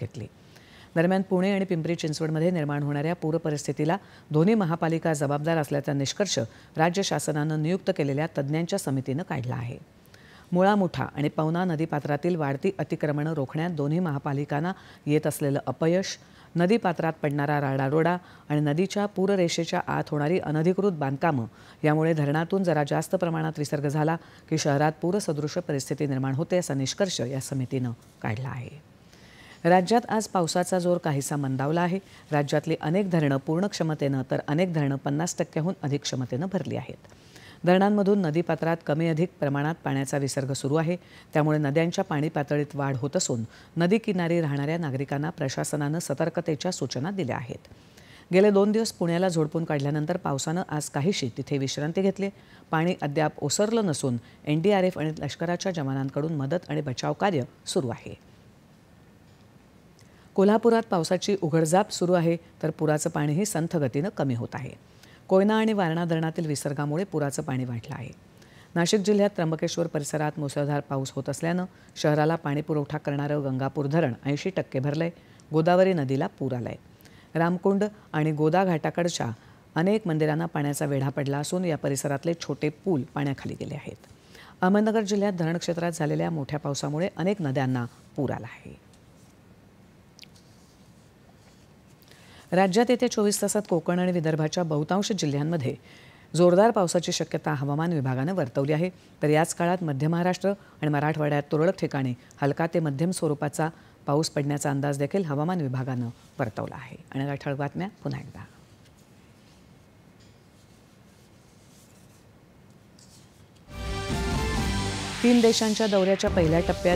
घेतली। दरम्यान पुणे आणि पिंपरी चिंचवडमध्ये निर्माण होणाऱ्या पूर परिस्थितीला दोन्ही महापालिका जबाबदार असल्याचा निष्कर्ष राज्य शासनानं नियुक्त केलेल्या तज्ज्ञांच्या समितीनं काढला आहे। मुळा मुठा आणि पवना नदीपात्रातील वाढती अतिक्रमणं रोखण्यात दोन्ही महापालिकांना येत असलेलं अपयश, नदीपात्रात पडणारा राडारोडा आणि नदीच्या पूररेषेच्या आत होणारी अनधिकृत बांधकामं यामुळे धरणातून जरा जास्त प्रमाणात विसर्ग झाला की शहरात पूरसदृश परिस्थिती निर्माण होते असा निष्कर्ष या समितीनं काढला आहे। राज्यात आज पावसाचा जोर काहीसा मंदावला आहे। राज्यातली अनेक धरणं पूर्ण क्षमतेनं तर अनेक धरणं 50%हून अधिक क्षमतेनं भरली आहेत। धरणांमधून नदीपात्रात कमी अधिक प्रमाणात पाण्याचा विसर्ग सुरू आहे। त्यामुळे नद्यांच्या पाणी पातळीत वाढ होत असून नदी किनारी राहणाऱ्या नागरिकांना प्रशासनानं सतर्कतेच्या सूचना दिल्या आहेत। गेले 2 दिवस पुण्याला झोडपून काढल्यानंतर पावसानं आज काहीशी तिथे विश्रांती घेतली। पाणी अद्याप ओसरलं नसून NDRF आणि लष्कराच्या जवानांकडून मदत आणि बचाव कार्य सुरू आहे। कोल्हापुरात पावसाची उघडझाप सुरू आहे तर पुराचं पाणीही संथ गतीनं कमी होत आहे। कोयना आणि वारणा धरणातील विसर्गामुळे पुराचं पाणी वाढलं आहे। नाशिक जिल्ह्यात त्र्यंबकेश्वर परिसरात मुसळधार पाऊस होत असल्यानं शहराला पाणीपुरवठा करणारं गंगापूर धरण 80% भरलंय। गोदावरी नदीला पूर आलाय। रामकुंड आणि गोदा घाटाकडच्या अनेक मंदिरांना पाण्याचा वेढा पडला असून या परिसरातले छोटे पूल पाण्याखाली गेले आहेत। अहमदनगर जिल्ह्यात धरण क्षेत्रात झालेल्या मोठ्या पावसामुळे अनेक नद्यांना पूर आला आहे। राज्यात येत्या 24 तासात कोकण आणि विदर्भाच्या बहुतांश जिल्ह्यांमध्ये जोरदार पावसाची शक्यता हवामान विभागानं वर्तवली आहे। तर याच काळात मध्य महाराष्ट्र आणि मराठवाड्यात तुरळक ठिकाणी हलका ते मध्यम स्वरूपाचा पाऊस पडण्याचा अंदाज देखील हवामान विभागानं वर्तवला आहे। आणि ठळक बातम्या पुन्हा एकदा। 3 देशांच्या दौऱ्याच्या पहिल्या टप्प्यात